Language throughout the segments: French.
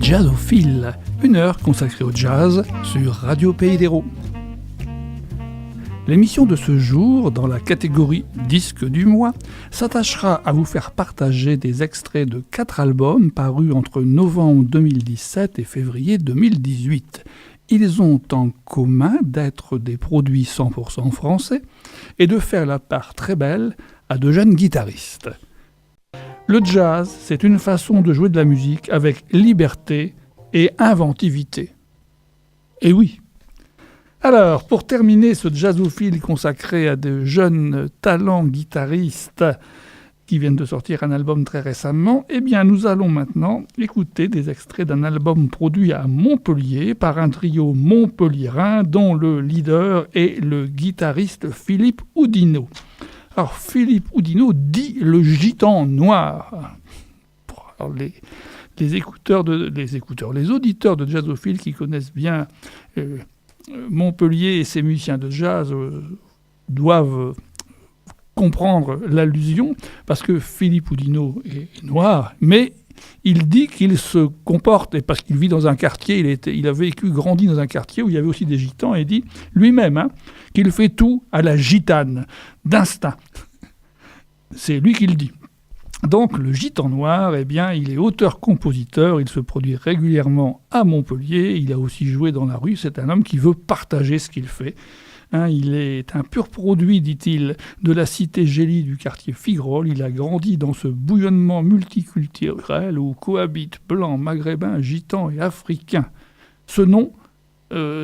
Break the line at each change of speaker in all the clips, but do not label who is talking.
Jazzophile, une heure consacrée au jazz sur Radio Pays d'Hérault. L'émission de ce jour, dans la catégorie Disque du mois, s'attachera à vous faire partager des extraits de 4 albums parus entre novembre 2017 et février 2018. Ils ont en commun d'être des produits 100% français et de faire la part très belle à de jeunes guitaristes. Le jazz, c'est une façon de jouer de la musique avec liberté et inventivité. Et oui. Alors, pour terminer ce jazzophile consacré à de jeunes talents guitaristes qui viennent de sortir un album très récemment, eh bien, nous allons maintenant écouter des extraits d'un album produit à Montpellier par un trio montpelliérain dont le leader est le guitariste Philippe Oudinot. Alors, Philippe Oudinot dit le gitan noir. Alors, les auditeurs de Jazzophile qui connaissent bien Montpellier et ses musiciens de jazz doivent comprendre l'allusion, parce que Philippe Oudinot est noir, mais il dit qu'il se comporte, et parce qu'il vit dans un quartier, il a grandi dans un quartier où il y avait aussi des gitans, et dit lui-même qu'il fait tout à la gitane, d'instinct. C'est lui qui le dit. Donc le gitan noir, eh bien, il est auteur-compositeur, il se produit régulièrement à Montpellier, il a aussi joué dans la rue, c'est un homme qui veut partager ce qu'il fait. Il est un pur produit, dit-il, de la cité Gélie du quartier Figrol. Il a grandi dans ce bouillonnement multiculturel où cohabitent blancs, maghrébins, gitans et africains. Ce nom,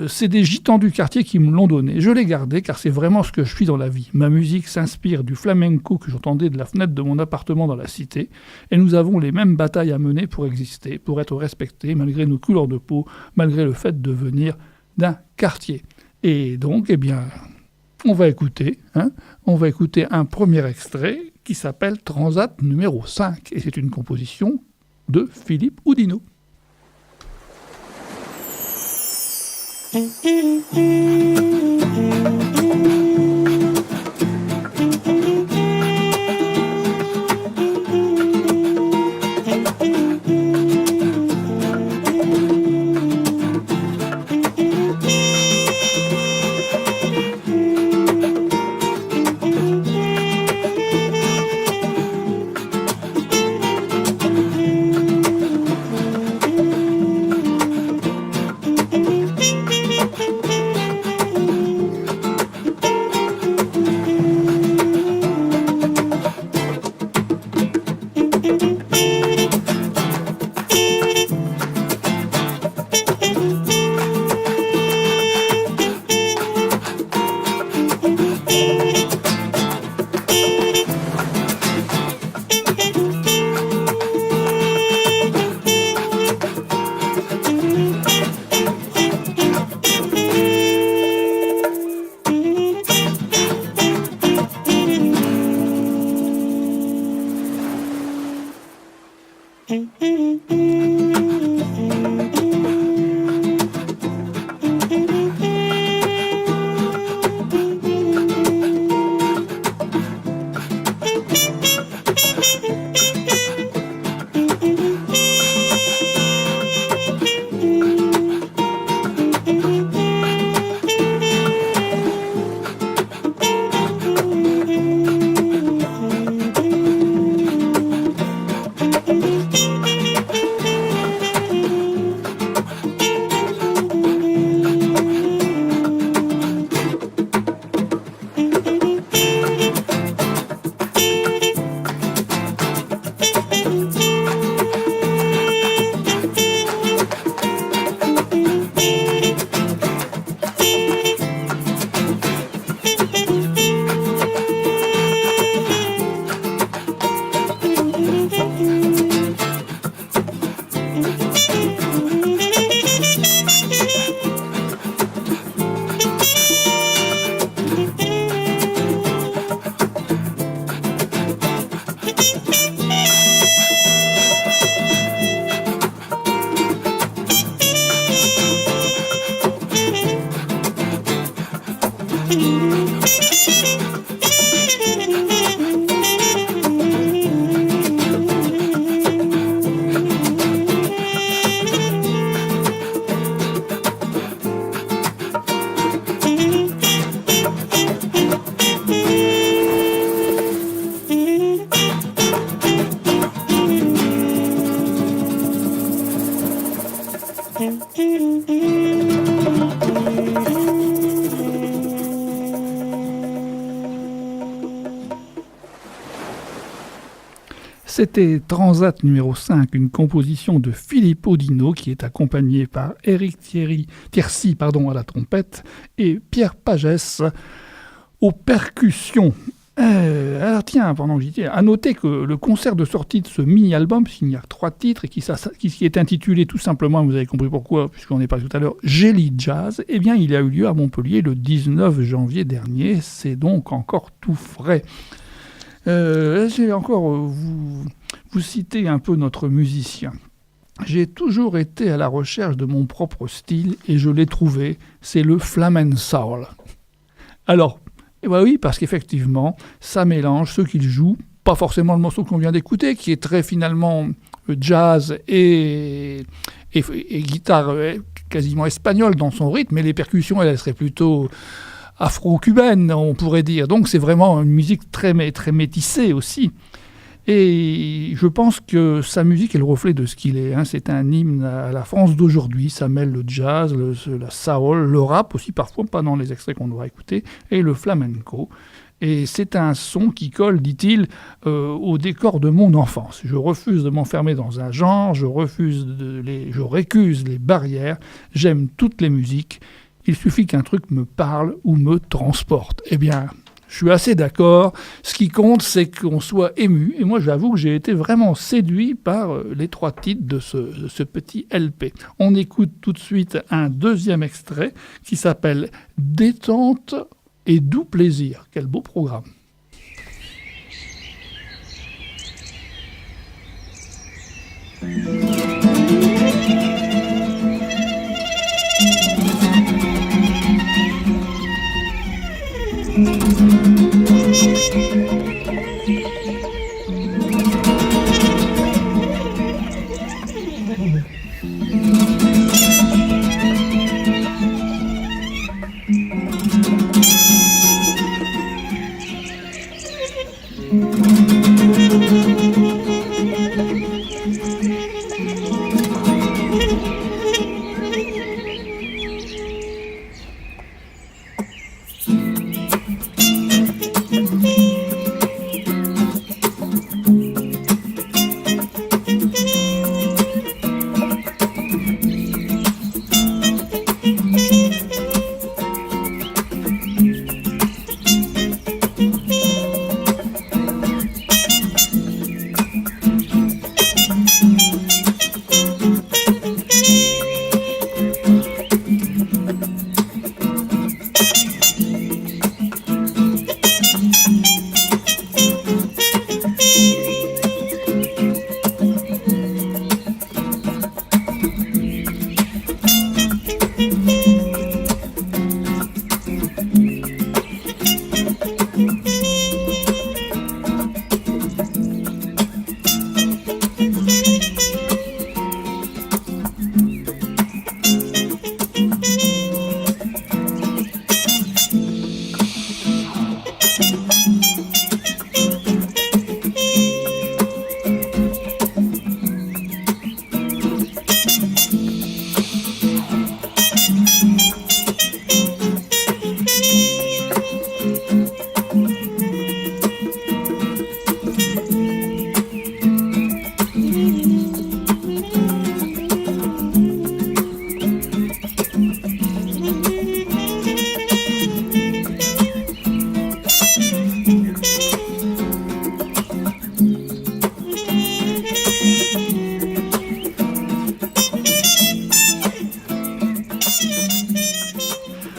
c'est des gitans du quartier qui me l'ont donné. Je l'ai gardé car c'est vraiment ce que je suis dans la vie. Ma musique s'inspire du flamenco que j'entendais de la fenêtre de mon appartement dans la cité. Et nous avons les mêmes batailles à mener pour exister, pour être respectés, malgré nos couleurs de peau, malgré le fait de venir d'un quartier. Et donc, eh bien, on va écouter un premier extrait qui s'appelle Transat numéro 5. Et c'est une composition de Philippe Oudinot. C'était Transat numéro 5, une composition de Filippo Dino qui est accompagné par Éric Tiercy à la trompette et Pierre Pagès aux percussions. Alors tiens, pendant que j'y étais, à noter que le concert de sortie de ce mini-album, puisqu'il y a 3 titres, et qui est intitulé tout simplement, vous avez compris pourquoi, puisqu'on est parlé tout à l'heure, Jelly Jazz, eh bien il a eu lieu à Montpellier le 19 janvier dernier, c'est donc encore tout frais. Je vais encore vous citer un peu notre musicien. J'ai toujours été à la recherche de mon propre style, et je l'ai trouvé, c'est le Flamen Soul. Alors, et bah oui, parce qu'effectivement, ça mélange ce qu'il joue, pas forcément le morceau qu'on vient d'écouter, qui est très finalement jazz et guitare quasiment espagnole dans son rythme, mais les percussions, elles seraient plutôt afro-cubaines, on pourrait dire. Donc c'est vraiment une musique très métissée aussi. Et je pense que sa musique est le reflet de ce qu'il est. C'est un hymne à la France d'aujourd'hui. Ça mêle le jazz, la soul, le rap aussi parfois, pas dans les extraits qu'on doit écouter, et le flamenco. Et c'est un son qui colle, dit-il, au décor de mon enfance. Je refuse de m'enfermer dans un genre, je récuse les barrières, j'aime toutes les musiques. Il suffit qu'un truc me parle ou me transporte. Eh bien, je suis assez d'accord. Ce qui compte, c'est qu'on soit ému. Et moi, j'avoue que j'ai été vraiment séduit par les 3 titres de ce petit LP. On écoute tout de suite un deuxième extrait qui s'appelle « Détente et doux plaisir ». Quel beau programme.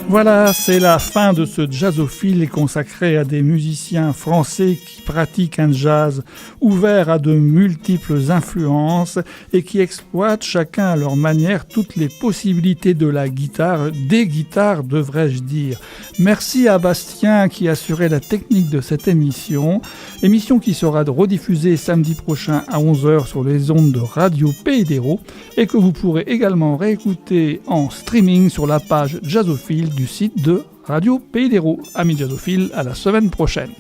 Voilà, c'est la fin de ce jazzophile consacré à des musiciens français qui pratiquent un jazz ouvert à de multiples influences et qui exploitent chacun à leur manière toutes les possibilités de la guitare, des guitares devrais-je dire. Merci à Bastien qui assurait la technique de cette émission qui sera rediffusée samedi prochain à 11h sur les ondes de Radio Pays d'Hérault et que vous pourrez également réécouter en streaming sur la page Jazzophile du site de Radio Pays d'Hérault. Amis jazzophiles, à la semaine prochaine.